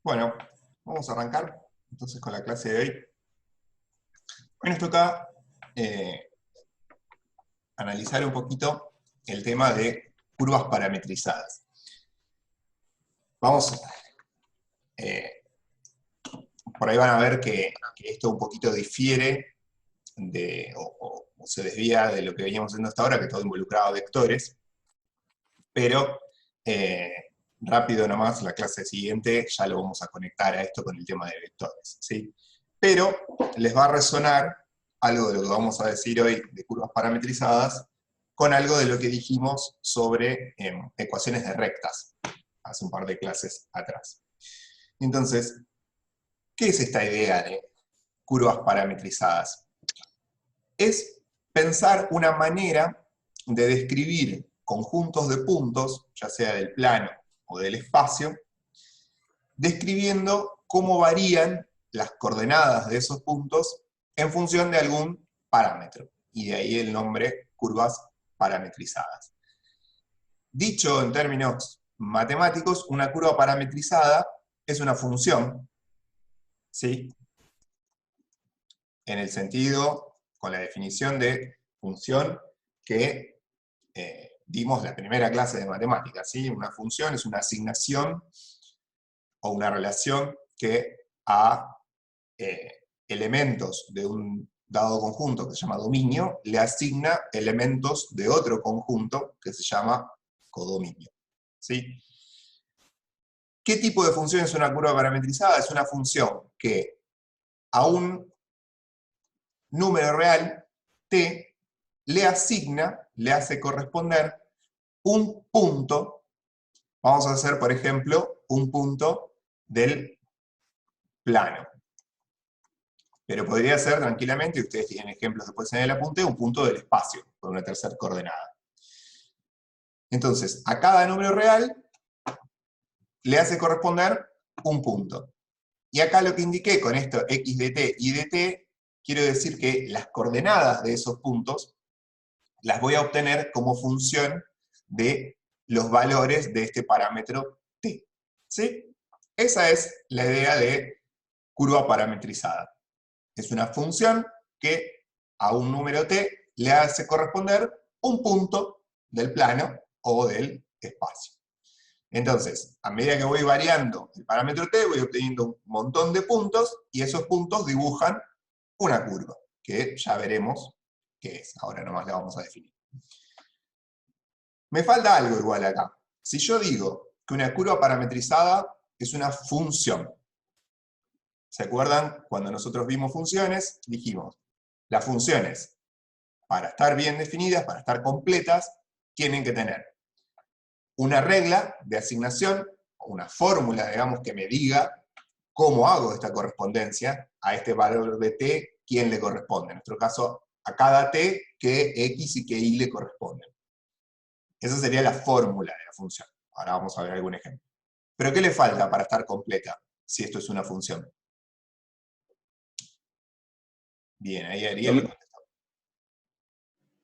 Bueno, vamos a arrancar entonces con la clase de hoy. Hoy nos toca eh, analizar un poquito el tema de curvas parametrizadas. Vamos, eh, por ahí van a ver que esto un poquito difiere o se desvía de lo que veníamos haciendo hasta ahora, que todo involucraba vectores, pero eh, rápido nomás, la clase siguiente ya lo vamos a conectar a esto con el tema de vectores, ¿sí? Pero les va a resonar algo de lo que vamos a decir hoy de curvas parametrizadas con algo de lo que dijimos sobre ecuaciones de rectas hace un par de clases atrás. Entonces, ¿qué es esta idea de curvas parametrizadas? Es pensar una manera de describir conjuntos de puntos, ya sea del plano o del espacio, describiendo cómo varían las coordenadas de esos puntos en función de algún parámetro. Y de ahí el nombre curvas parametrizadas. Dicho en términos matemáticos, una curva parametrizada es una función, ¿sí? En el sentido, con la definición de función que dimos la primera clase de matemáticas, ¿sí? Una función es una asignación o una relación que a elementos de un dado conjunto que se llama dominio, le asigna elementos de otro conjunto que se llama codominio, ¿sí? ¿Qué tipo de función es una curva parametrizada? Es una función que a un número real, t, le asigna, le hace corresponder un punto. Vamos a hacer, por ejemplo, un punto del plano. Pero podría ser tranquilamente, y ustedes tienen ejemplos después en el apunte, un punto del espacio, con una tercera coordenada. Entonces, a cada número real le hace corresponder un punto. Y acá lo que indiqué con esto x de t y de t, quiero decir que las coordenadas de esos puntos las voy a obtener como función de los valores de este parámetro t. ¿Sí? Esa es la idea de curva parametrizada. Es una función que a un número t le hace corresponder un punto del plano o del espacio. Entonces, a medida que voy variando el parámetro t, voy obteniendo un montón de puntos y esos puntos dibujan una curva, que ya veremos qué es. Ahora nomás la vamos a definir. Me falta algo igual acá. Si yo digo que una curva parametrizada es una función, ¿se acuerdan? Cuando nosotros vimos funciones, dijimos, las funciones, para estar bien definidas, para estar completas, tienen que tener una regla de asignación, una fórmula, digamos, que me diga cómo hago esta correspondencia a este valor de t, quién le corresponde. En nuestro caso, a cada t, qué x y qué y le corresponden. Esa sería la fórmula de la función. Ahora vamos a ver algún ejemplo. ¿Pero qué le falta para estar completa si esto es una función? Bien, ahí Ariel Dominio. contestó.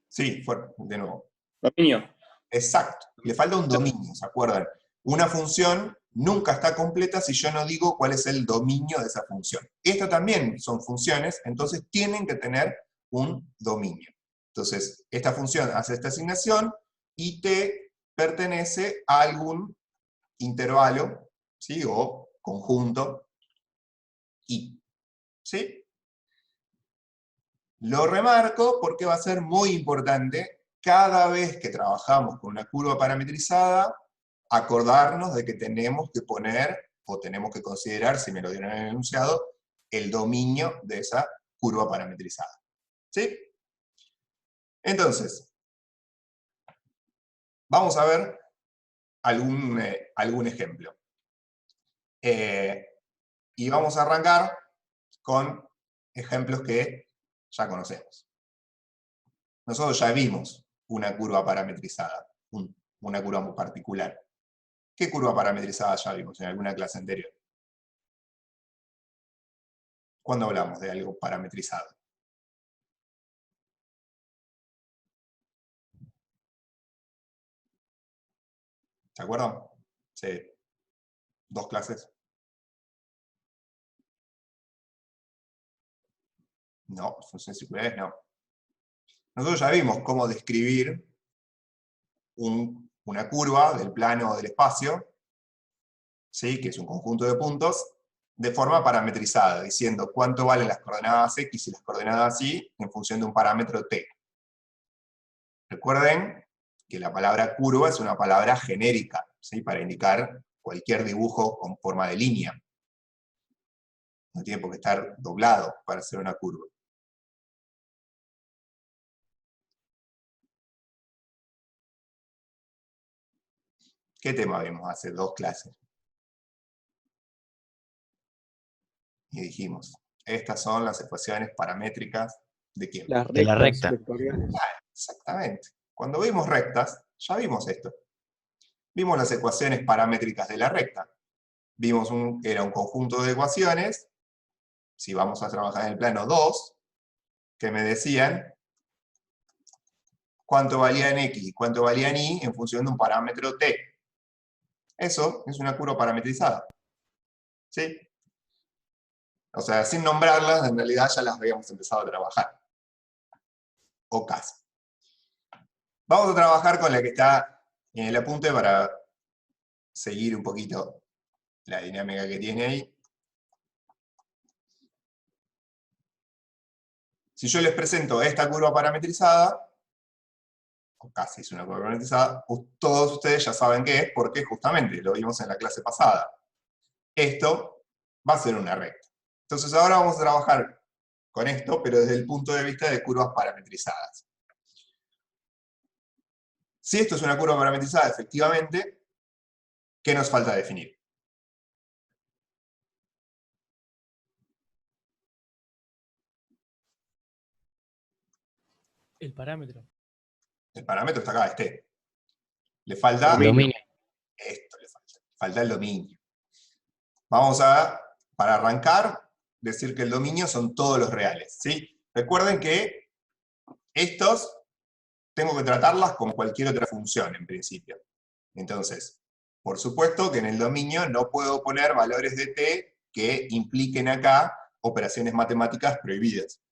Sí, de nuevo. Dominio. Exacto. Le falta un dominio, ¿se acuerdan? Una función nunca está completa si yo no digo cuál es el dominio de esa función. Esto también son funciones, entonces tienen que tener un dominio. Entonces, esta función hace esta asignación y t pertenece a algún intervalo, ¿sí? O conjunto i. ¿Sí? Lo remarco porque va a ser muy importante cada vez que trabajamos con una curva parametrizada, acordarnos de que tenemos que poner, o tenemos que considerar, si me lo dieron en el enunciado, el dominio de esa curva parametrizada. ¿Sí? Entonces, vamos a ver algún ejemplo. Y vamos a arrancar con ejemplos que ya conocemos. Nosotros ya vimos una curva parametrizada, una curva muy particular. ¿Qué curva parametrizada ya vimos en alguna clase anterior? ¿Cuándo hablamos de algo parametrizado? ¿Se acuerdan? Sí, 2 clases. No, funciones circulares no. Nosotros ya vimos cómo describir una curva del plano o del espacio, ¿sí? Que es un conjunto de puntos, de forma parametrizada, diciendo cuánto valen las coordenadas x y las coordenadas y en función de un parámetro t. Recuerden que la palabra curva es una palabra genérica, ¿sí? Para indicar cualquier dibujo con forma de línea. No tiene por qué estar doblado para hacer una curva. ¿Qué tema vimos hace 2 clases? Y dijimos, estas son las ecuaciones paramétricas ¿de quién? Las De la rectas recta. vectoriales. Exactamente. Cuando vimos rectas, ya vimos esto. Vimos las ecuaciones paramétricas de la recta. Vimos era un conjunto de ecuaciones, si vamos a trabajar en el plano 2, que me decían cuánto valía en x y cuánto valía en y en función de un parámetro t. Eso es una curva parametrizada. ¿Sí? O sea, sin nombrarlas, en realidad ya las habíamos empezado a trabajar. O casi. Vamos a trabajar con la que está en el apunte para seguir un poquito la dinámica que tiene ahí. Si yo les presento esta curva parametrizada, o casi es una curva parametrizada, todos ustedes ya saben qué es, porque justamente lo vimos en la clase pasada. Esto va a ser una recta. Entonces ahora vamos a trabajar con esto, pero desde el punto de vista de curvas parametrizadas. Si esto es una curva parametrizada, efectivamente, ¿qué nos falta definir? El parámetro. El parámetro está acá, Le falta Dominio. esto, le falta el dominio. Vamos a, para arrancar, decir que el dominio son todos los reales, ¿sí? Recuerden que estos tengo que tratarlas con cualquier otra función, en principio. Entonces, por supuesto que en el dominio no puedo poner valores de t que impliquen acá operaciones matemáticas prohibidas.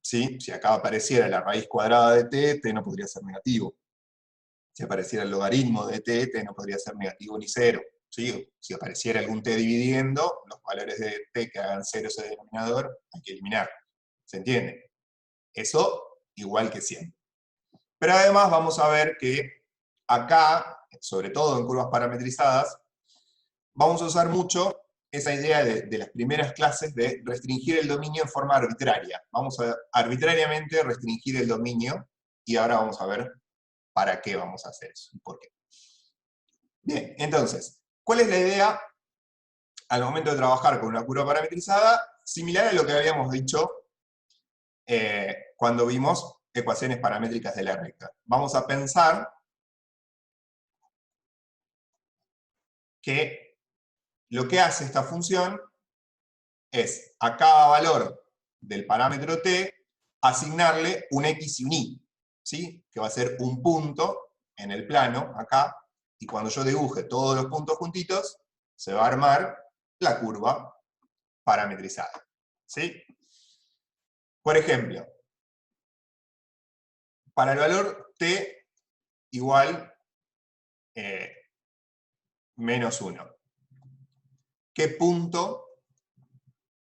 ¿Sí? Si acá apareciera la raíz cuadrada de t no podría ser negativo. Si apareciera el logaritmo de t no podría ser negativo ni cero. ¿Sí? Si apareciera algún t dividiendo, los valores de t que hagan cero ese denominador, hay que eliminar. ¿Se entiende? Eso igual que siempre. Pero además vamos a ver que acá, sobre todo en curvas parametrizadas, vamos a usar mucho esa idea de las primeras clases de restringir el dominio en forma arbitraria. Vamos a arbitrariamente restringir el dominio y ahora vamos a ver para qué vamos a hacer eso y por qué. Bien, entonces, ¿cuál es la idea al momento de trabajar con una curva parametrizada? Similar a lo que habíamos dicho cuando vimos ecuaciones paramétricas de la recta. Vamos a pensar que lo que hace esta función es a cada valor del parámetro t asignarle un x y un y, ¿sí? Que va a ser un punto en el plano, acá, y cuando yo dibuje todos los puntos juntitos, se va a armar la curva parametrizada, ¿sí? Por ejemplo, para el valor t igual menos 1, ¿qué punto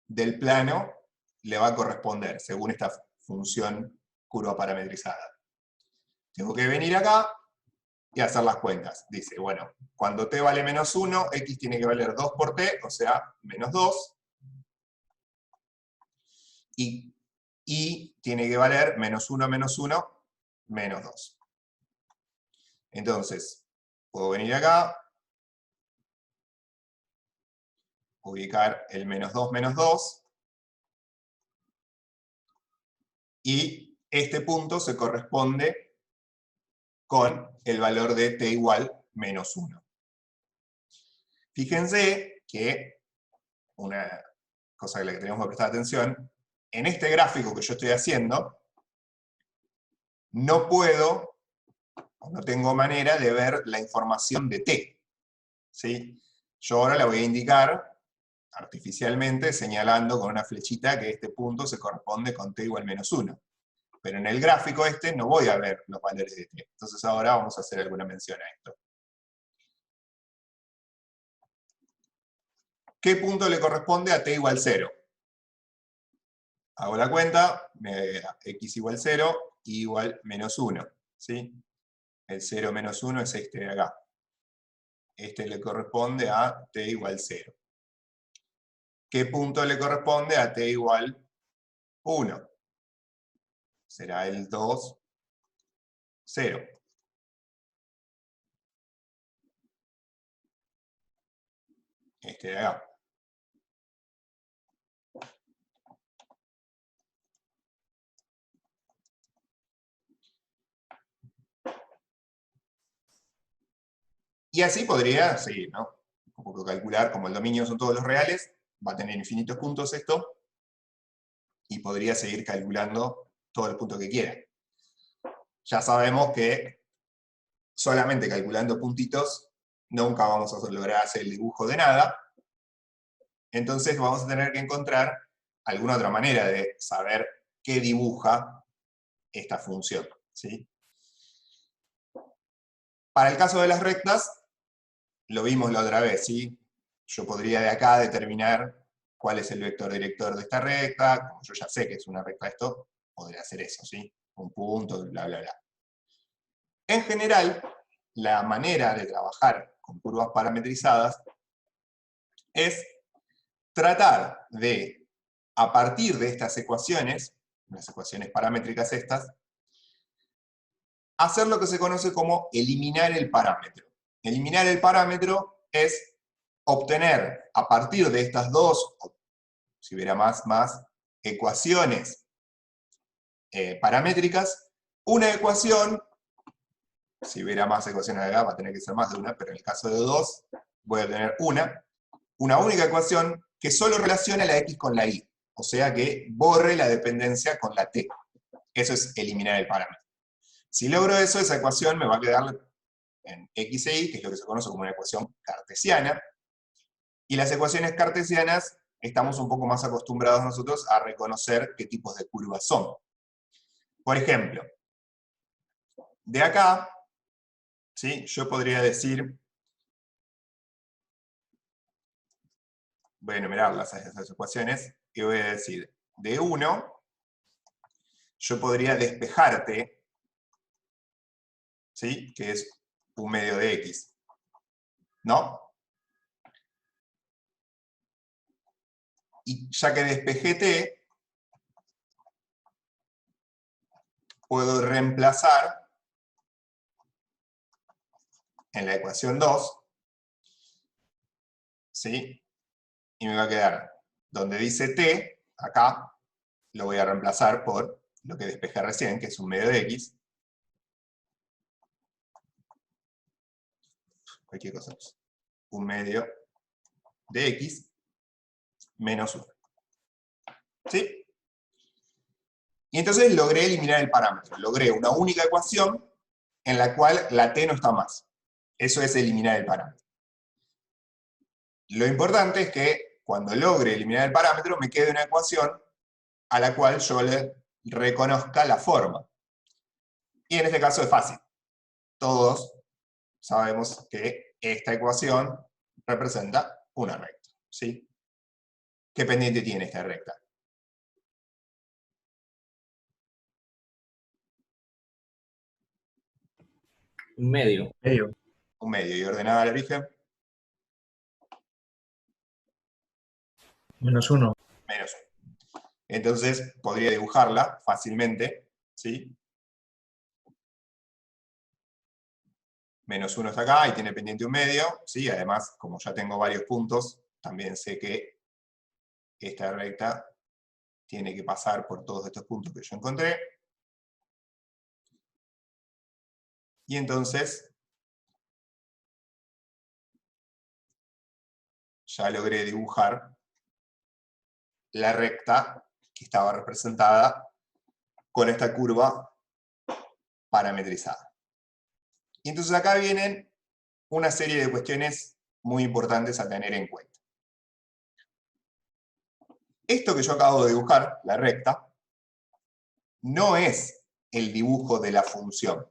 del plano le va a corresponder según esta función curva parametrizada? Tengo que venir acá y hacer las cuentas. Dice, bueno, cuando t vale menos 1, x tiene que valer 2 por t, o sea, menos 2. Y tiene que valer menos 1 menos 1, menos 2. Entonces, puedo venir acá, ubicar el menos 2, y este punto se corresponde con el valor de t igual menos 1. Fíjense que una cosa a la que tenemos que prestar atención, en este gráfico que yo estoy haciendo, no puedo, o no tengo manera de ver la información de t. ¿Sí? Yo ahora la voy a indicar artificialmente señalando con una flechita que este punto se corresponde con t igual menos 1. Pero en el gráfico este no voy a ver los valores de t. Entonces ahora vamos a hacer alguna mención a esto. ¿Qué punto le corresponde a t igual 0? Hago la cuenta, me da x igual 0, y igual menos 1. ¿Sí? El 0 menos 1 es este de acá. Este le corresponde a t igual 0. ¿Qué punto le corresponde a t igual 1? Será el 2, 0. Este de acá. Y así podría seguir, ¿no? Como calcular, como el dominio son todos los reales, va a tener infinitos puntos esto, y podría seguir calculando todo el punto que quiera. Ya sabemos que solamente calculando puntitos nunca vamos a lograr hacer el dibujo de nada, entonces vamos a tener que encontrar alguna otra manera de saber qué dibuja esta función, ¿sí? Para el caso de las rectas, lo vimos la otra vez, ¿sí? Yo podría de acá determinar cuál es el vector director de esta recta, como yo ya sé que es una recta esto, podría hacer eso, ¿sí? Un punto, bla, bla, bla. En general, la manera de trabajar con curvas parametrizadas es tratar de, a partir de estas ecuaciones, las ecuaciones paramétricas estas, hacer lo que se conoce como eliminar el parámetro. Eliminar el parámetro es obtener a partir de estas dos, si hubiera más ecuaciones paramétricas, una ecuación, si hubiera más ecuaciones acá va a tener que ser más de una, pero en el caso de dos voy a tener una única ecuación que solo relaciona la x con la y, o sea que borre la dependencia con la t. Eso es eliminar el parámetro. Si logro eso, esa ecuación me va a quedar en x e y, que es lo que se conoce como una ecuación cartesiana, y las ecuaciones cartesianas estamos un poco más acostumbrados nosotros a reconocer qué tipos de curvas son. Por ejemplo, de acá, ¿sí? Yo podría decir, voy a enumerar esas ecuaciones, y voy a decir, de 1, yo podría despejarte, ¿sí? Que es un medio de x, ¿no? Y ya que despejé t, puedo reemplazar en la ecuación 2, ¿sí? Y me va a quedar, donde dice t, acá, lo voy a reemplazar por lo que despejé recién, que es un medio de x. Cualquier cosa. Un medio de x menos 1. ¿Sí? Y entonces logré eliminar el parámetro. Logré una única ecuación en la cual la t no está más. Eso es eliminar el parámetro. Lo importante es que cuando logre eliminar el parámetro me quede una ecuación a la cual yo le reconozca la forma. Y en este caso es fácil. Todos sabemos que esta ecuación representa una recta, ¿sí? ¿Qué pendiente tiene esta recta? Un medio. Un medio. ¿Y ordenada al origen? Menos 1. Menos 1. Entonces podría dibujarla fácilmente, ¿sí? Menos 1 está acá y tiene pendiente un medio, ¿sí? Además, como ya tengo varios puntos, también sé que esta recta tiene que pasar por todos estos puntos que yo encontré. Y entonces ya logré dibujar la recta que estaba representada con esta curva parametrizada. Y entonces acá vienen una serie de cuestiones muy importantes a tener en cuenta. Esto que yo acabo de dibujar, la recta, no es el dibujo de la función.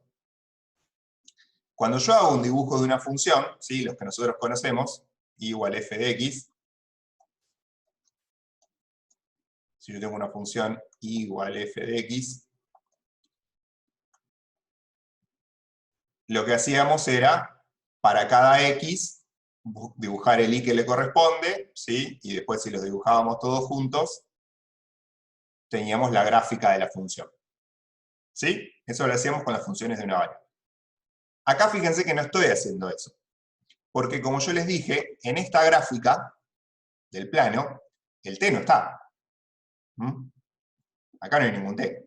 Cuando yo hago un dibujo de una función, ¿sí? Los que nosotros conocemos, y igual f de x, si yo tengo una función y igual f de x, lo que hacíamos era, para cada x, dibujar el y que le corresponde, ¿sí? Y después si los dibujábamos todos juntos, teníamos la gráfica de la función. ¿Sí? Eso lo hacíamos con las funciones de una variable. Acá fíjense que no estoy haciendo eso. Porque como yo les dije, en esta gráfica del plano, el t no está. ¿Mm? Acá no hay ningún t.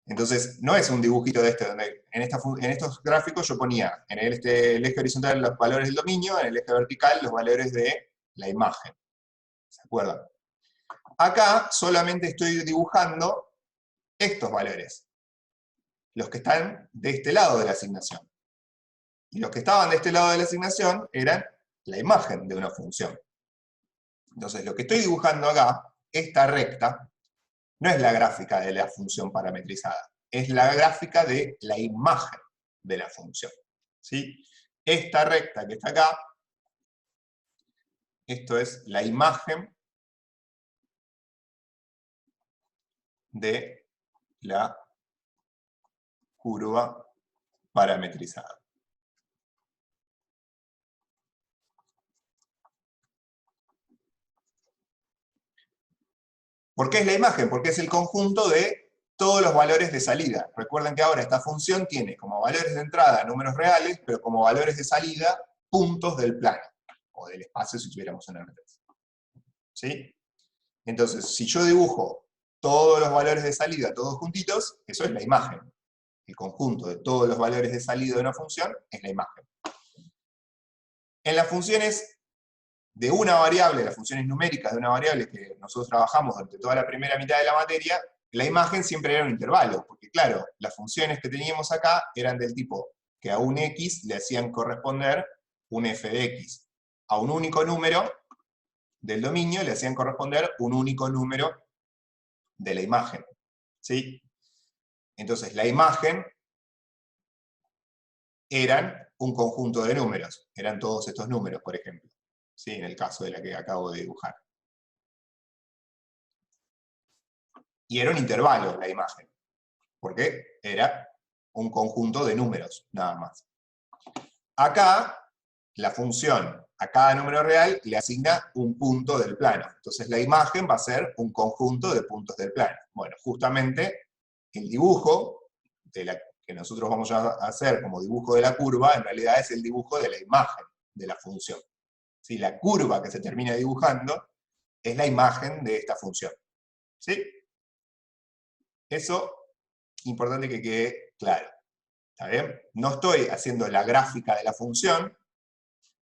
Entonces, no es un dibujito de este, donde en estos gráficos yo ponía en el eje horizontal los valores del dominio, en el eje vertical los valores de la imagen. ¿Se acuerdan? Acá solamente estoy dibujando estos valores, los que están de este lado de la asignación. Y los que estaban de este lado de la asignación eran la imagen de una función. Entonces, lo que estoy dibujando acá, esta recta, no es la gráfica de la función parametrizada, es la gráfica de la imagen de la función. ¿Sí? Esta recta que está acá, esto es la imagen de la curva parametrizada. ¿Por qué es la imagen? Porque es el conjunto de todos los valores de salida. Recuerden que ahora esta función tiene como valores de entrada números reales, pero como valores de salida puntos del plano, o del espacio si tuviéramos una matriz. ¿Sí? Entonces, si yo dibujo todos los valores de salida, todos juntitos, eso es la imagen. El conjunto de todos los valores de salida de una función es la imagen. En las funciones de una variable, las funciones numéricas de una variable que nosotros trabajamos durante toda la primera mitad de la materia, la imagen siempre era un intervalo, porque claro, las funciones que teníamos acá eran del tipo que a un x le hacían corresponder un f de x. A un único número del dominio le hacían corresponder un único número de la imagen. ¿Sí? Entonces, la imagen eran un conjunto de números, eran todos estos números, por ejemplo, ¿sí? En el caso de la que acabo de dibujar. Y era un intervalo la imagen, porque era un conjunto de números, nada más. Acá, la función a cada número real le asigna un punto del plano. Entonces la imagen va a ser un conjunto de puntos del plano. Bueno, justamente el dibujo de la que nosotros vamos a hacer como dibujo de la curva, en realidad es el dibujo de la imagen de la función. ¿Sí? La curva que se termina dibujando es la imagen de esta función. ¿Sí? Eso, importante que quede claro. ¿Está bien? No estoy haciendo la gráfica de la función,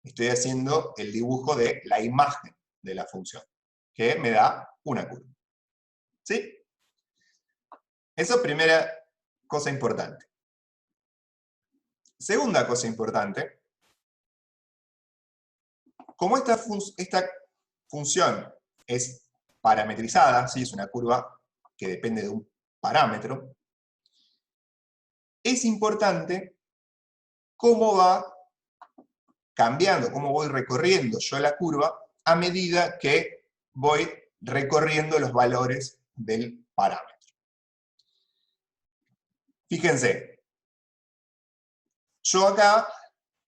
estoy haciendo el dibujo de la imagen de la función, que me da una curva. ¿Sí? Eso, primera cosa importante. Segunda cosa importante, como esta función es parametrizada, ¿sí? Es una curva que depende de un parámetro, es importante cómo va cambiando, cómo voy recorriendo yo la curva a medida que voy recorriendo los valores del parámetro. Fíjense, yo acá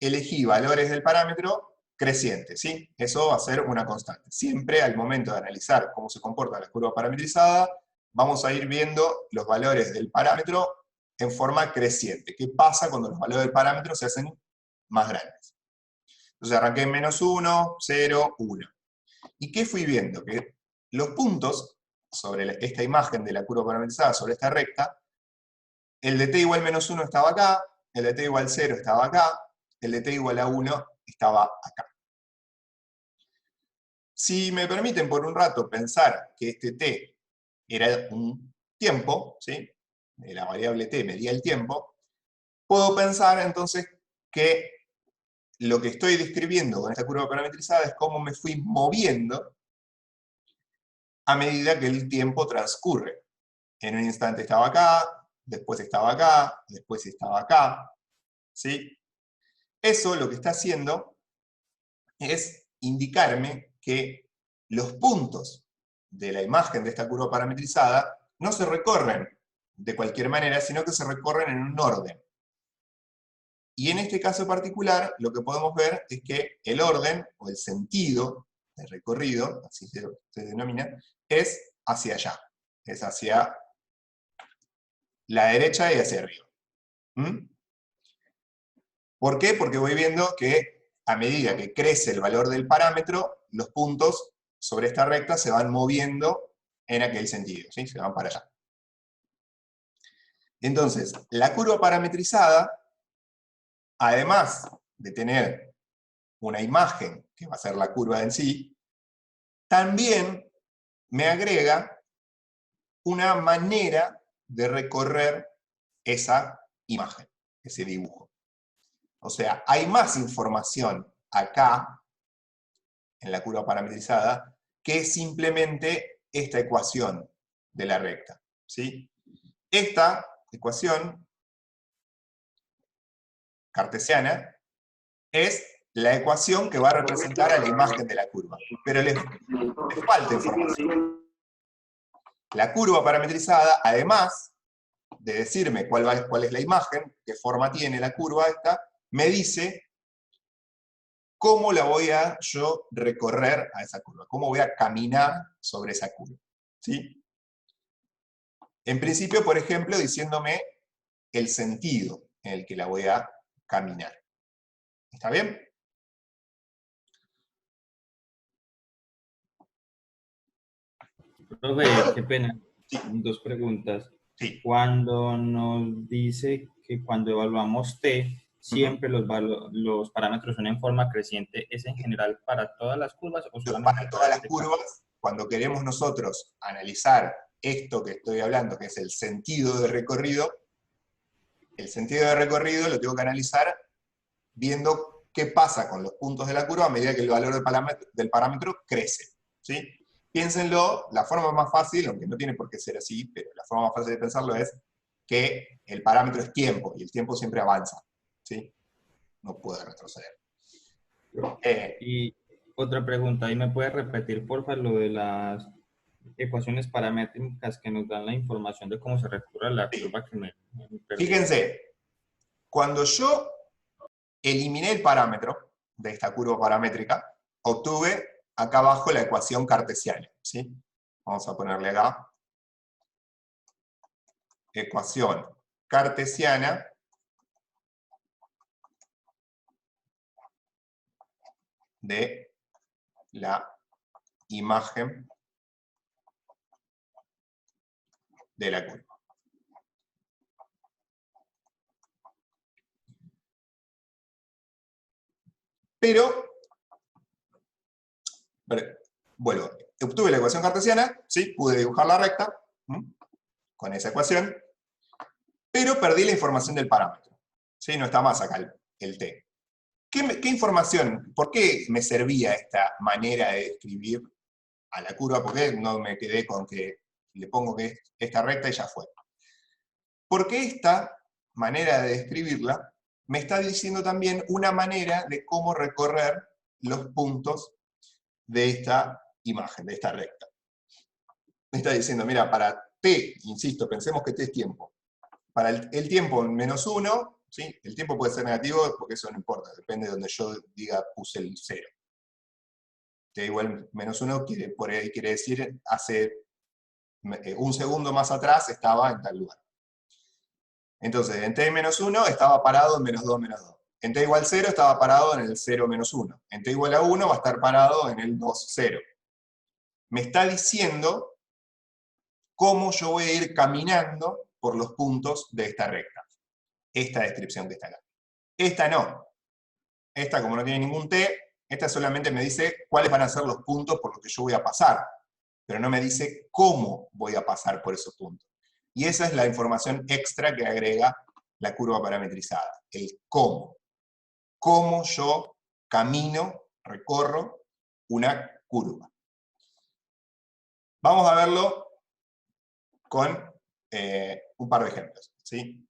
elegí valores del parámetro crecientes, ¿sí? Eso va a ser una constante. Siempre al momento de analizar cómo se comporta la curva parametrizada, vamos a ir viendo los valores del parámetro en forma creciente. ¿Qué pasa cuando los valores del parámetro se hacen más grandes? Entonces arranqué en -1, 0, 1. ¿Y qué fui viendo? Que los puntos sobre esta imagen de la curva parametrizada, sobre esta recta, el de t igual -1 estaba acá, el de t igual 0 estaba acá, el de t igual a 1 estaba acá. Si me permiten por un rato pensar que este t era un tiempo, ¿sí? La variable t medía el tiempo, puedo pensar entonces que lo que estoy describiendo con esta curva parametrizada es cómo me fui moviendo a medida que el tiempo transcurre. En un instante estaba acá, después estaba acá, después estaba acá, ¿sí? Eso lo que está haciendo es indicarme que los puntos de la imagen de esta curva parametrizada no se recorren de cualquier manera, sino que se recorren en un orden. Y en este caso particular, lo que podemos ver es que el orden, o el sentido de recorrido, así se denomina, es hacia allá. Es hacia la derecha y hacia arriba. ¿Mm? ¿Por qué? Porque voy viendo que a medida que crece el valor del parámetro, los puntos sobre esta recta se van moviendo en aquel sentido, ¿sí? Se van para allá. Entonces, la curva parametrizada, además de tener una imagen, que va a ser la curva en sí, también me agrega una manera de recorrer esa imagen, ese dibujo. O sea, hay más información acá, en la curva parametrizada, que simplemente esta ecuación de la recta, ¿sí? Esta ecuación cartesiana es la ecuación que va a representar a la imagen de la curva, pero le falta información. La curva parametrizada, además de decirme cuál es la imagen, qué forma tiene la curva esta, me dice cómo la voy a yo recorrer a esa curva, cómo voy a caminar sobre esa curva, ¿sí? En principio, por ejemplo, diciéndome el sentido en el que la voy a caminar. ¿Está bien? Profe, qué pena. Sí, Dos preguntas. sí. Cuando nos dice que cuando evaluamos T, Ujú. siempre los parámetros son en forma creciente, ¿es en general para todas las curvas o solamente Para para todas las este caso? curvas, cuando queremos nosotros analizar esto que estoy hablando, que es el sentido de recorrido, el sentido de recorrido lo tengo que analizar viendo qué pasa con los puntos de la curva a medida que el valor del parámetro crece, ¿sí? Piénsenlo, la forma más fácil, aunque no tiene por qué ser así, pero la forma más fácil de pensarlo es que el parámetro es tiempo, y el tiempo siempre avanza, ¿sí? No puede retroceder. Eh, Y otra pregunta, ¿y me puede repetir, porfa, lo de las ecuaciones paramétricas que nos dan la información de cómo se recurre a la sí. curva que me perdí? Fíjense, cuando yo eliminé el parámetro de esta curva paramétrica, obtuve acá abajo la ecuación cartesiana, ¿sí? Vamos a ponerle acá ecuación cartesiana de la imagen de la curva. Pero, vuelvo, obtuve la ecuación cartesiana, ¿sí? Pude dibujar la recta con esa ecuación, pero perdí la información del parámetro, ¿sí? No está más acá el t. ¿Qué información, por qué me servía esta manera de describir a la curva? ¿Por qué no me quedé con que le pongo que es esta recta y ya fue? Porque esta manera de describirla me está diciendo también una manera de cómo recorrer los puntos de esta imagen, de esta recta. Me está diciendo, mira, para t, insisto, pensemos que t es tiempo. Para el tiempo menos 1, ¿sí? El tiempo puede ser negativo porque eso no importa, depende de donde yo diga puse el 0. T igual menos 1 por ahí quiere decir hace un segundo más atrás estaba en tal lugar. Entonces, en t menos 1 estaba parado en menos 2 menos 2. En t igual 0 estaba parado en el 0 menos 1. En t igual a 1 va a estar parado en el 2, 0. Me está diciendo cómo yo voy a ir caminando por los puntos de esta recta. Esta descripción que está acá. Esta no. Esta, como no tiene ningún t, esta solamente me dice cuáles van a ser los puntos por los que yo voy a pasar, pero no me dice cómo voy a pasar por esos puntos. Y esa es la información extra que agrega la curva parametrizada, el cómo. Cómo yo camino, recorro una curva. Vamos a verlo con un par de ejemplos, ¿sí?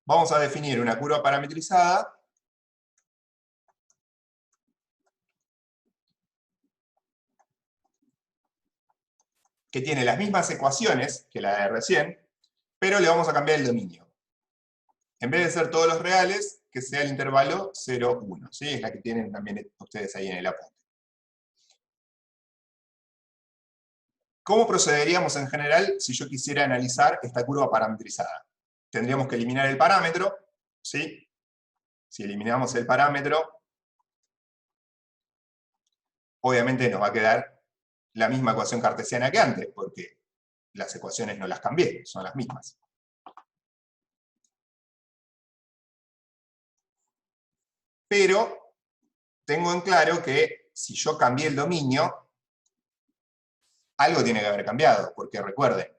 Vamos a definir una curva parametrizada que tiene las mismas ecuaciones que la de recién, pero le vamos a cambiar el dominio. En vez de ser todos los reales, que sea el intervalo 0, 1, ¿sí? Es la que tienen también ustedes ahí en el apunte. ¿Cómo procederíamos en general si yo quisiera analizar esta curva parametrizada? Tendríamos que eliminar el parámetro, ¿sí? Si eliminamos el parámetro, obviamente nos va a quedar la misma ecuación cartesiana que antes, porque las ecuaciones no las cambié, son las mismas. Pero tengo en claro que si yo cambié el dominio, algo tiene que haber cambiado, porque recuerden,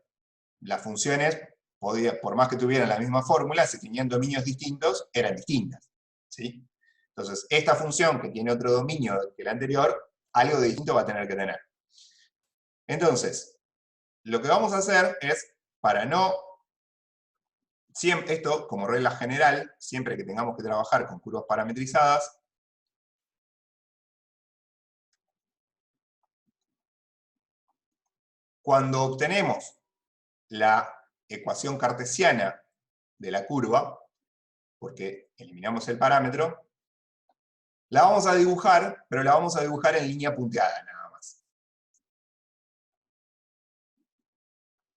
las funciones, por más que tuvieran la misma fórmula, si tenían dominios distintos, eran distintas, ¿sí? Entonces, esta función que tiene otro dominio que la anterior, algo de distinto va a tener que tener. Entonces, lo que vamos a hacer es, para no... Esto, como regla general, siempre que tengamos que trabajar con curvas parametrizadas, cuando obtenemos la ecuación cartesiana de la curva, porque eliminamos el parámetro, la vamos a dibujar, pero la vamos a dibujar en línea punteada nada más.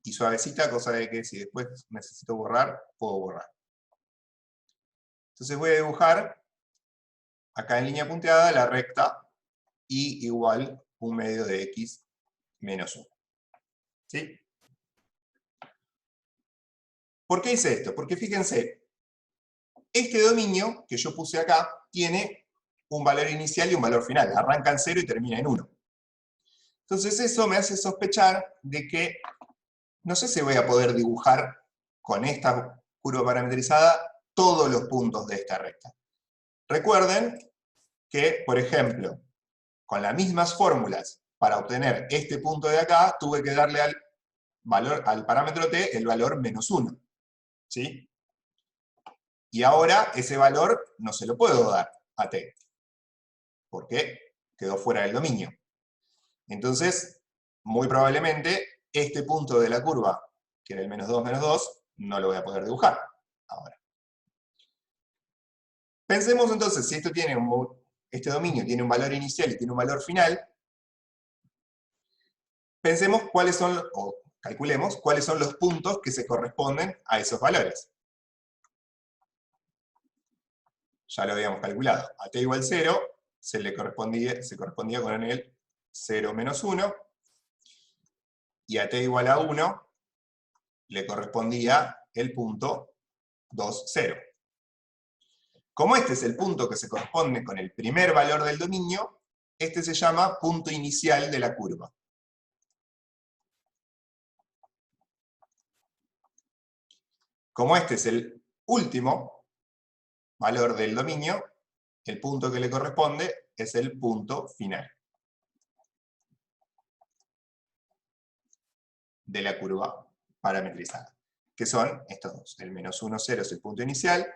Y suavecita, cosa de que si después necesito borrar, puedo borrar. Entonces voy a dibujar acá en línea punteada la recta y igual 1 medio de x menos 1. ¿Sí? ¿Por qué hice esto? Porque fíjense, este dominio que yo puse acá tiene un valor inicial y un valor final. Arranca en 0 y termina en 1. Entonces eso me hace sospechar de que no sé si voy a poder dibujar con esta curva parametrizada todos los puntos de esta recta. Recuerden que, por ejemplo, con las mismas fórmulas para obtener este punto de acá, tuve que darle al parámetro t el valor menos 1. ¿Sí? Y ahora ese valor no se lo puedo dar a t, porque quedó fuera del dominio. Entonces, muy probablemente, este punto de la curva, que era el menos 2, no lo voy a poder dibujar ahora. Pensemos entonces, si este dominio tiene un valor inicial y tiene un valor final, pensemos cuáles son, o calculemos cuáles son los puntos que se corresponden a esos valores. Ya lo habíamos calculado. A t igual 0 se correspondía con el 0 menos 1, y a t igual a 1 le correspondía el punto 2, 0. Como este es el punto que se corresponde con el primer valor del dominio, este se llama punto inicial de la curva. Como este es el último valor del dominio, el punto que le corresponde es el punto final de la curva parametrizada, que son estos dos. El menos 1, 0 es el punto inicial,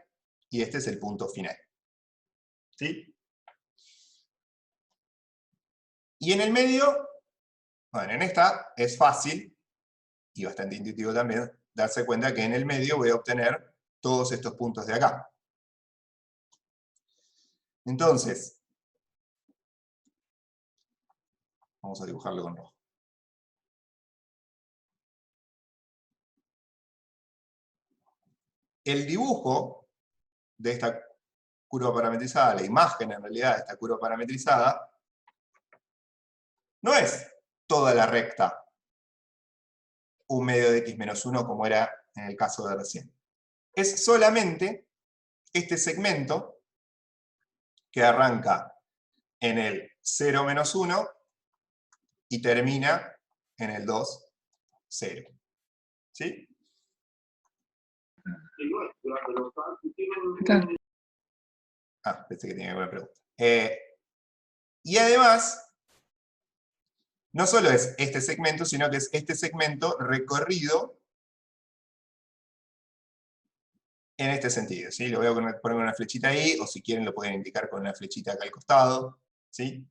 y este es el punto final. ¿Sí? Y en el medio, bueno, en esta es fácil, y bastante intuitivo también, darse cuenta que en el medio voy a obtener todos estos puntos de acá. Entonces, vamos a dibujarlo con rojo. El dibujo de esta curva parametrizada, la imagen en realidad de esta curva parametrizada, no es toda la recta 1 medio de x menos 1 como era en el caso de recién. Es solamente este segmento que arranca en el 0 menos 1 y termina en el 2, 0. ¿Sí? Pensé que tenía alguna pregunta. Y además, no solo es este segmento, sino que es este segmento recorrido en este sentido, ¿sí? Lo voy a poner una flechita ahí, o si quieren lo pueden indicar con una flechita acá al costado, ¿sí?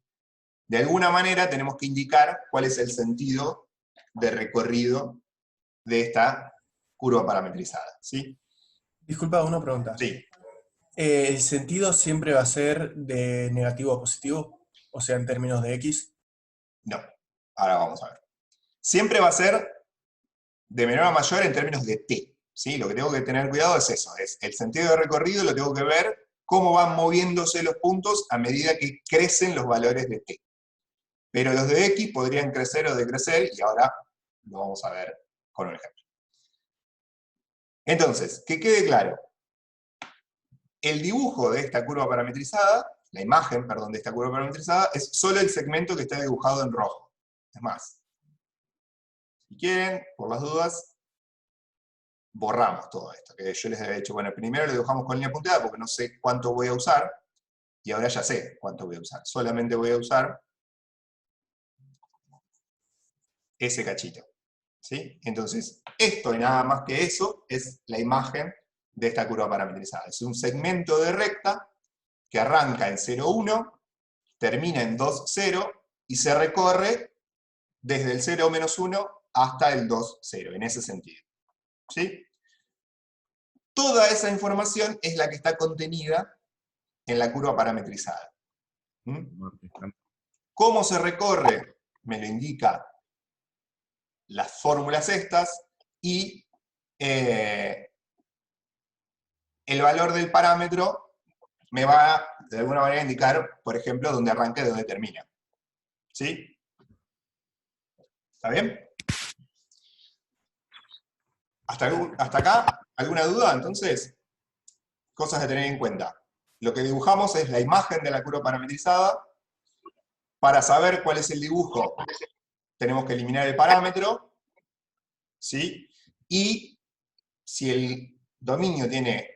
De alguna manera tenemos que indicar cuál es el sentido de recorrido de esta curva parametrizada, ¿sí? Disculpa, una pregunta. Sí, ¿El sentido siempre va a ser de negativo a positivo? O sea, en términos de X. no. Ahora vamos a ver. Siempre va a ser de menor a mayor en términos de t, ¿sí? Lo que tengo que tener cuidado es eso, es el sentido de recorrido, lo tengo que ver cómo van moviéndose los puntos a medida que crecen los valores de t. Pero los de x podrían crecer o decrecer, y ahora lo vamos a ver con un ejemplo. Entonces, que quede claro, el dibujo de esta curva parametrizada, la imagen, perdón, de esta curva parametrizada, es solo el segmento que está dibujado en rojo. Es más, si quieren, por las dudas, borramos todo esto, que yo les había dicho, bueno, primero lo dibujamos con línea punteada porque no sé cuánto voy a usar, y ahora ya sé cuánto voy a usar. Solamente voy a usar ese cachito, ¿sí? Entonces, esto y nada más que eso es la imagen de esta curva parametrizada. Es un segmento de recta que arranca en 0,1, termina en 2,0 y se recorre desde el 0-1 hasta el 2,0, en ese sentido, ¿sí? Toda esa información es la que está contenida en la curva parametrizada. ¿Cómo se recorre? Me lo indica las fórmulas estas, y el valor del parámetro me va de alguna manera a indicar, por ejemplo, dónde arranca y dónde termina. ¿Sí? ¿Está bien? ¿Hasta acá? ¿Alguna duda? Entonces, cosas a tener en cuenta. Lo que dibujamos es la imagen de la curva parametrizada. Para saber cuál es el dibujo, tenemos que eliminar el parámetro, ¿sí? Y si el dominio tiene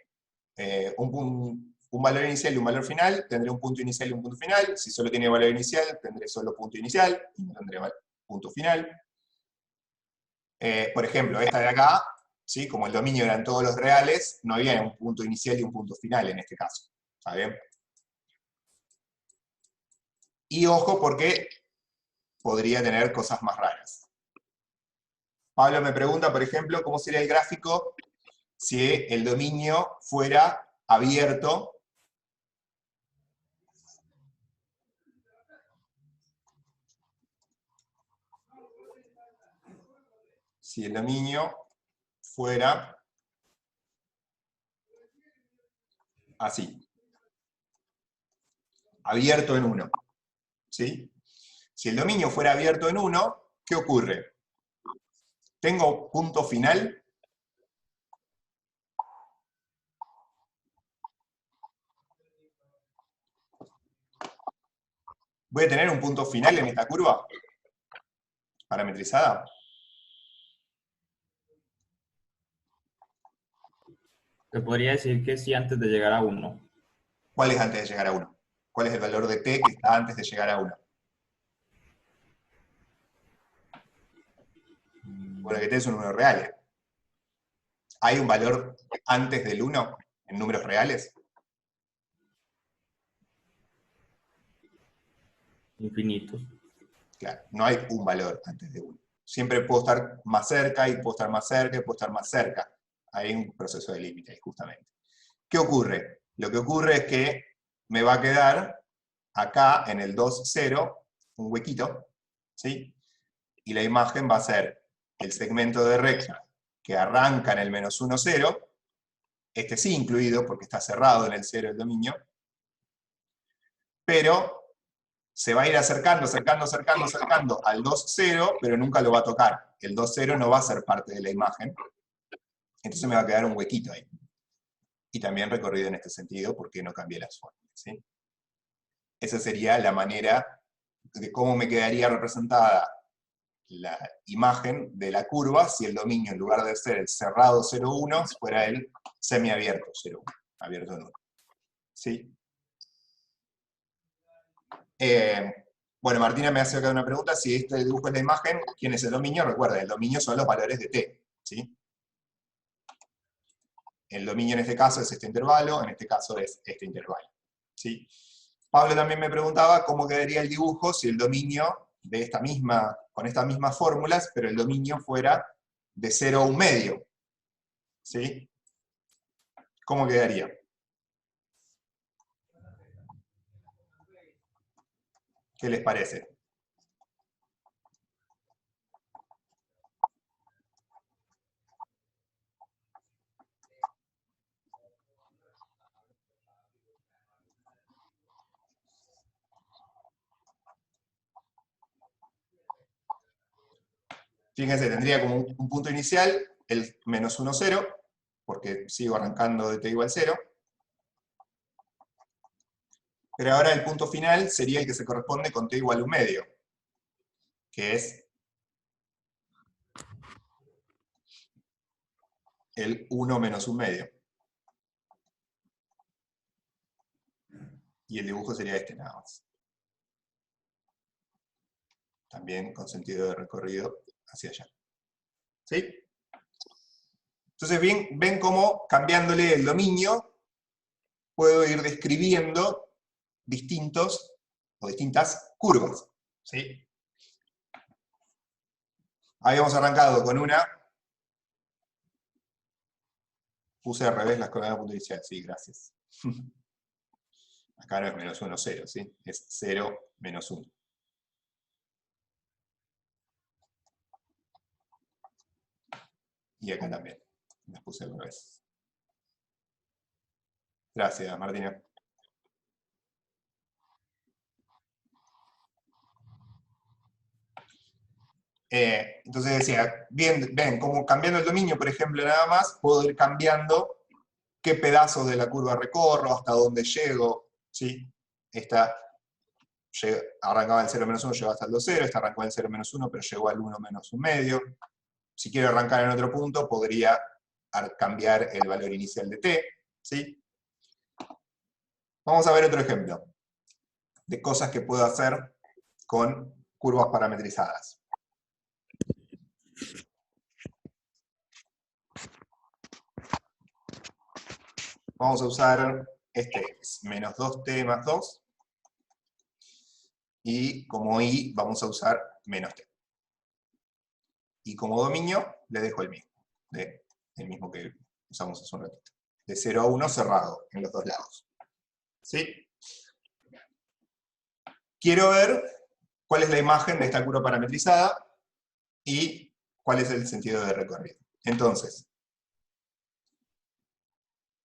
un valor inicial y un valor final, tendré un punto inicial y un punto final. Si solo tiene valor inicial, tendré solo punto inicial y no tendré punto final. Por ejemplo, esta de acá, ¿sí? Como el dominio eran todos los reales, no había un punto inicial y un punto final en este caso. ¿Está bien? Y ojo, porque podría tener cosas más raras. Pablo me pregunta, por ejemplo, cómo sería el gráfico si el dominio fuera abierto. Si el dominio fuera así, abierto en 1, ¿sí? Si el dominio fuera abierto en 1, ¿qué ocurre? Tengo punto final. ¿Voy a tener un punto final en esta curva parametrizada? Se podría decir que sí antes de llegar a 1. ¿Cuál es antes de llegar a 1? ¿Cuál es el valor de t que está antes de llegar a 1? Bueno, que t es un número real. ¿Hay un valor antes del 1 en números reales? Infinitos. Claro, no hay un valor antes de 1. Siempre puedo estar más cerca, y puedo estar más cerca, y puedo estar más cerca. Hay un proceso de límite ahí, justamente. ¿Qué ocurre? Lo que ocurre es que me va a quedar acá en el 2,0 un huequito, ¿sí? Y la imagen va a ser el segmento de recta que arranca en el -1,0, este sí incluido porque está cerrado en el 0 el dominio, pero se va a ir acercando, acercando, acercando, acercando al 2,0, pero nunca lo va a tocar. El 2,0 no va a ser parte de la imagen, entonces me va a quedar un huequito ahí. Y también recorrido en este sentido porque no cambié las fórmulas, ¿sí? Esa sería la manera de cómo me quedaría representada la imagen de la curva si el dominio, en lugar de ser el cerrado 0,1, fuera el semiabierto 0,1, abierto en 1. ¿Sí? Bueno, Martina me hace acá una pregunta, si este dibujo es la imagen, ¿quién es el dominio? Recuerda, el dominio son los valores de t, ¿sí? El dominio en este caso es este intervalo, en este caso es este intervalo, ¿sí? Pablo también me preguntaba cómo quedaría el dibujo si el dominio de esta misma, con estas mismas fórmulas, pero el dominio fuera de 0 a 1 medio, ¿sí? ¿Cómo quedaría? ¿Qué les parece? Fíjense, tendría como un punto inicial, el menos 1, 0, porque sigo arrancando de t igual 0. Pero ahora el punto final sería el que se corresponde con t igual 1 medio, que es el 1 menos 1 medio. Y el dibujo sería este nada más. También con sentido de recorrido hacia allá. ¿Sí? Entonces ven cómo cambiándole el dominio puedo ir describiendo distintas curvas. ¿Sí? Habíamos arrancado con una. Puse al revés las coordenadas punto inicial. Sí, gracias. Acá no es menos 1, 0, ¿sí? Es 0, menos 1. Y acá también. Las puse al revés. Gracias, Martina. Entonces decía, ven, como cambiando el dominio, por ejemplo, nada más, puedo ir cambiando qué pedazos de la curva recorro, hasta dónde llego, ¿sí? Esta arrancaba el 0 menos 1, llegó hasta el 2, 0, esta arrancó el 0 menos 1, pero llegó al 1 menos 1 medio. Si quiero arrancar en otro punto, podría cambiar el valor inicial de t, ¿sí? Vamos a ver otro ejemplo de cosas que puedo hacer con curvas parametrizadas. Vamos a usar este, menos 2t más 2. Y como i vamos a usar menos t. Y como dominio le dejo el mismo que usamos hace un ratito. De 0 a 1 cerrado en los dos lados. ¿Sí? Quiero ver cuál es la imagen de esta curva parametrizada y cuál es el sentido de recorrido. Entonces,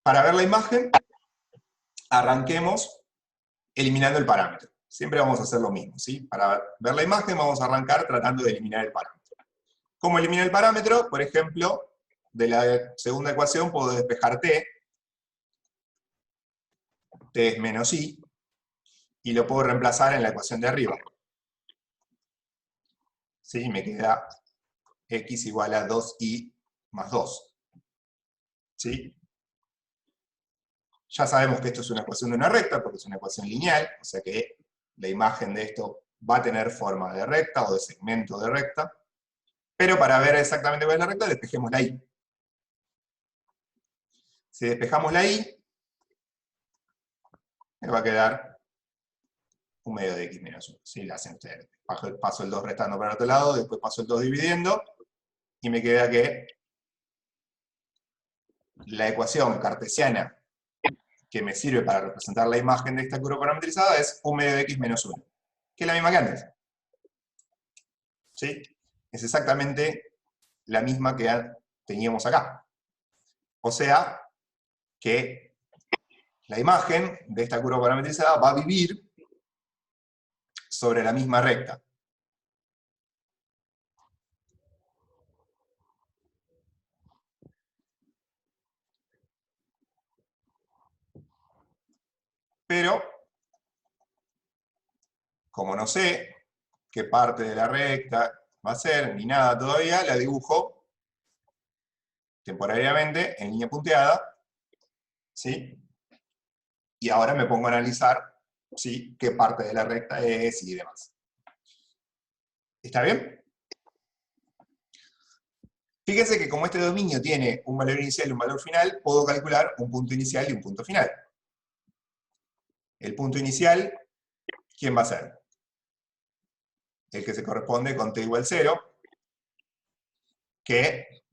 para ver la imagen, arranquemos eliminando el parámetro. Siempre vamos a hacer lo mismo, ¿sí? Para ver la imagen vamos a arrancar tratando de eliminar el parámetro. ¿Cómo elimino el parámetro? Por ejemplo, de la segunda ecuación puedo despejar t. T es menos i. Y lo puedo reemplazar en la ecuación de arriba. ¿Sí? Me queda x igual a 2i más 2. ¿Sí? Ya sabemos que esto es una ecuación de una recta, porque es una ecuación lineal, o sea que la imagen de esto va a tener forma de recta o de segmento de recta. Pero para ver exactamente cuál es la recta, despejemos la i. Si despejamos la i, me va a quedar 1 medio de x menos 1. ¿Sí? La hacen ustedes. Paso el 2 restando para el otro lado, después paso el 2 dividiendo, y me queda que la ecuación cartesiana que me sirve para representar la imagen de esta curva parametrizada es 1 medio de x menos 1, que es la misma que antes. ¿Sí? Es exactamente la misma que teníamos acá. O sea, que la imagen de esta curva parametrizada va a vivir sobre la misma recta. Pero, como no sé qué parte de la recta va a ser, ni nada todavía, la dibujo temporariamente en línea punteada, ¿sí? Y ahora me pongo a analizar ¿sí? Qué parte de la recta es y demás. ¿Está bien? Fíjense que como este dominio tiene un valor inicial y un valor final, puedo calcular un punto inicial y un punto final. El punto inicial, ¿quién va a ser? El que se corresponde con t igual 0, que,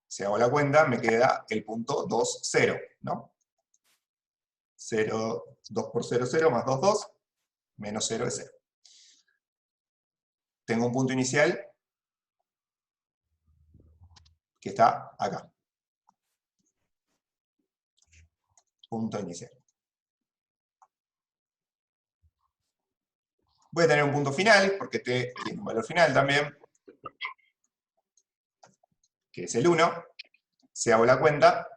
si hago la cuenta, me queda el punto 2, 0, ¿no? 0, 2 por 0, 0, más 2, 2, menos 0 es 0. Tengo un punto inicial que está acá. Punto inicial. Voy a tener un punto final, porque t tiene un valor final también, que es el 1. Si hago la cuenta,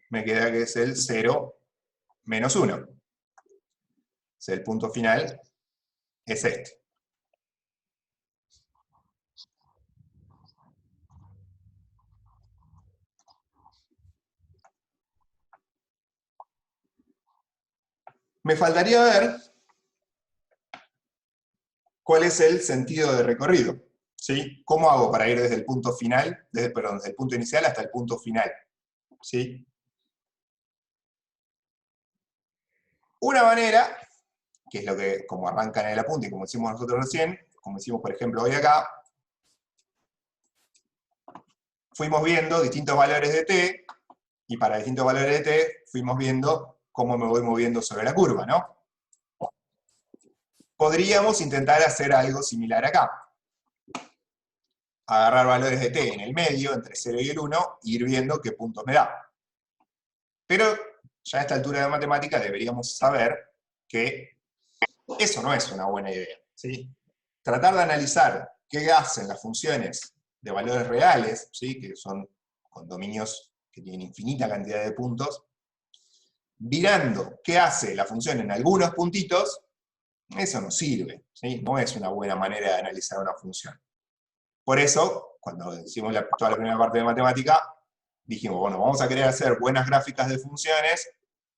me queda que es el 0 menos 1. O sea, el punto final es este. Me faltaría ver cuál es el sentido de recorrido, ¿sí? ¿Cómo hago para ir desde el punto final, desde el punto inicial hasta el punto final? ¿Sí? Una manera, que es lo que, como arranca en el apunte y como hicimos nosotros recién, como hicimos por ejemplo hoy acá, fuimos viendo distintos valores de t, y para distintos valores de t fuimos viendo cómo me voy moviendo sobre la curva, ¿no? Podríamos intentar hacer algo similar acá. Agarrar valores de t en el medio, entre 0 y el 1, e ir viendo qué puntos me da. Pero ya a esta altura de matemática deberíamos saber que eso no es una buena idea, ¿sí? Tratar de analizar qué hacen las funciones de valores reales, ¿sí? Que son con dominios que tienen infinita cantidad de puntos, mirando qué hace la función en algunos puntitos, eso no sirve, ¿sí? No es una buena manera de analizar una función. Por eso, cuando hicimos toda la primera parte de matemática, dijimos, bueno, vamos a querer hacer buenas gráficas de funciones,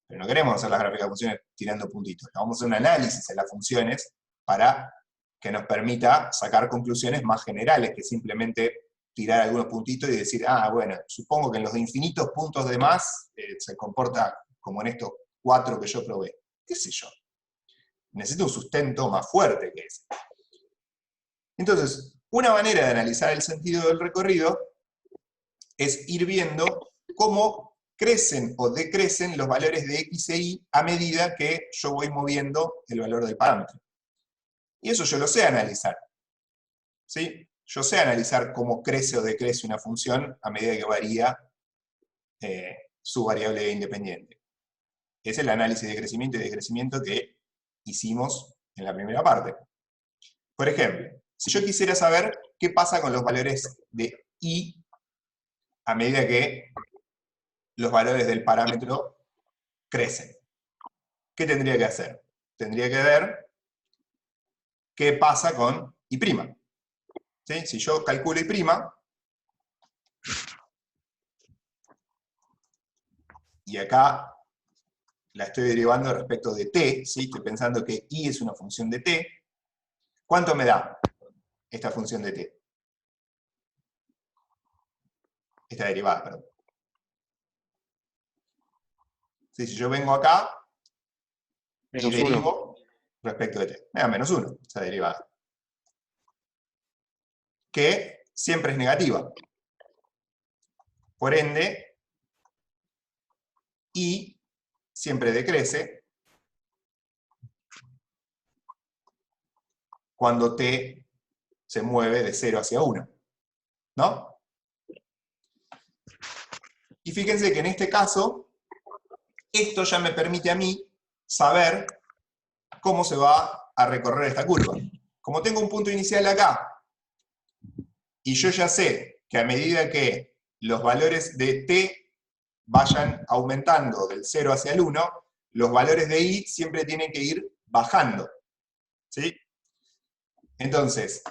pero no queremos hacer las gráficas de funciones tirando puntitos. Vamos a hacer un análisis de las funciones para que nos permita sacar conclusiones más generales que simplemente tirar algunos puntitos y decir, ah, bueno, supongo que en los infinitos puntos de más se comporta como en estos 4 que yo probé. ¿Qué sé yo? Necesito un sustento más fuerte que ese. Entonces, una manera de analizar el sentido del recorrido es ir viendo cómo crecen o decrecen los valores de x e y a medida que yo voy moviendo el valor del parámetro. Y eso yo lo sé analizar. ¿Sí? Yo sé analizar cómo crece o decrece una función a medida que varía su variable independiente. Es el análisis de crecimiento y decrecimiento que hicimos en la primera parte. Por ejemplo, si yo quisiera saber qué pasa con los valores de y a medida que los valores del parámetro crecen, ¿qué tendría que hacer? Tendría que ver qué pasa con y'. ¿Sí? Si yo calculo y', y acá la estoy derivando respecto de t, ¿sí? Estoy pensando que y es una función de t, ¿cuánto me da esta función de t? Esta derivada, perdón. ¿Sí? Si yo vengo acá y derivo respecto de t, me da -1 esa derivada. Que siempre es negativa. Por ende, y siempre decrece cuando t se mueve de 0 hacia 1. ¿No? Y fíjense que en este caso, esto ya me permite a mí saber cómo se va a recorrer esta curva. Como tengo un punto inicial acá, y yo ya sé que a medida que los valores de t vayan aumentando del 0 hacia el 1, los valores de y siempre tienen que ir bajando. ¿Sí? Entonces,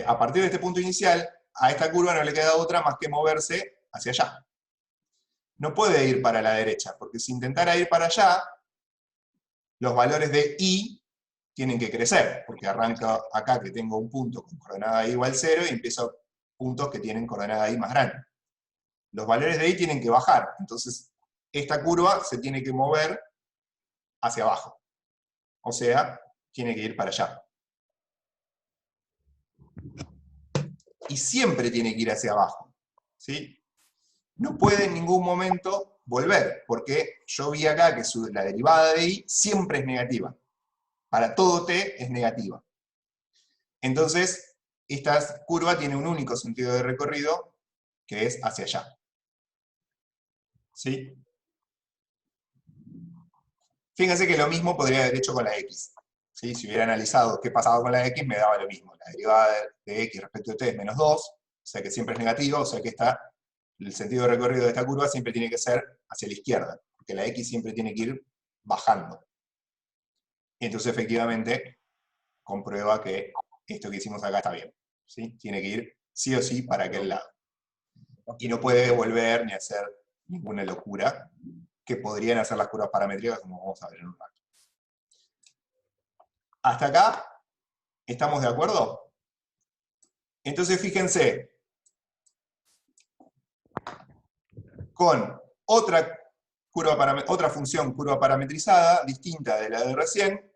a partir de este punto inicial, a esta curva no le queda otra más que moverse hacia allá. No puede ir para la derecha, porque si intentara ir para allá, los valores de I tienen que crecer, porque arranca acá que tengo un punto con coordenada I igual 0 y empiezo puntos que tienen coordenada I más grande. Los valores de I tienen que bajar, entonces esta curva se tiene que mover hacia abajo. O sea, tiene que ir para allá. Y siempre tiene que ir hacia abajo, ¿sí? No puede en ningún momento volver, porque yo vi acá que la derivada de I siempre es negativa. Para todo t es negativa. Entonces, esta curva tiene un único sentido de recorrido, que es hacia allá. ¿Sí? Fíjense que lo mismo podría haber hecho con la x. ¿Sí? Si hubiera analizado qué pasaba con la x, me daba lo mismo. La derivada de x respecto de t es menos 2, o sea que siempre es negativa, o sea que el sentido de recorrido de esta curva siempre tiene que ser hacia la izquierda, porque la x siempre tiene que ir bajando. Y entonces, efectivamente, comprueba que esto que hicimos acá está bien. ¿Sí? Tiene que ir sí o sí para aquel lado. Y no puede volver ni hacer ninguna locura que podrían hacer las curvas paramétricas, como vamos a ver en un rato. ¿Hasta acá estamos de acuerdo? Entonces, fíjense, con otra función curva parametrizada, distinta de la de recién,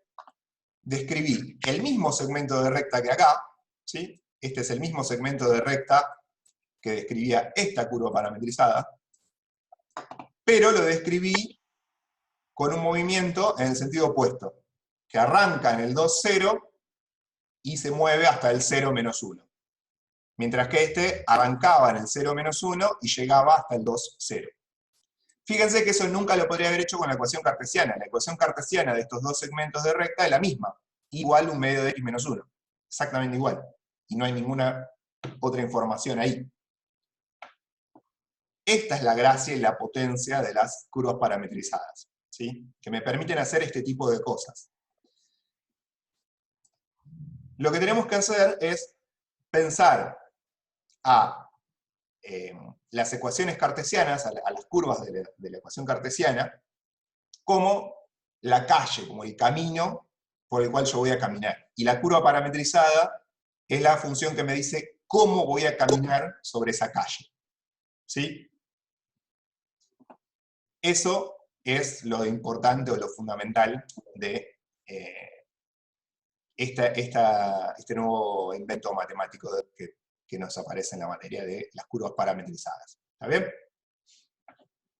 describí el mismo segmento de recta que acá, ¿sí? Este es el mismo segmento de recta que describía esta curva parametrizada, pero lo describí con un movimiento en el sentido opuesto, que arranca en el 2, 0 y se mueve hasta el 0, menos 1. Mientras que este arrancaba en el 0, menos 1 y llegaba hasta el 2, 0. Fíjense que eso nunca lo podría haber hecho con la ecuación cartesiana. La ecuación cartesiana de estos dos segmentos de recta es la misma. Igual un medio de x menos 1. Exactamente igual. Y no hay ninguna otra información ahí. Esta es la gracia y la potencia de las curvas parametrizadas, ¿sí? Que me permiten hacer este tipo de cosas. Lo que tenemos que hacer es pensar a las ecuaciones cartesianas, a las curvas de la ecuación cartesiana, como la calle, como el camino por el cual yo voy a caminar. Y la curva parametrizada es la función que me dice cómo voy a caminar sobre esa calle. ¿Sí? Eso es lo importante o lo fundamental de este nuevo invento matemático que nos aparece en la materia de las curvas parametrizadas. ¿Está bien?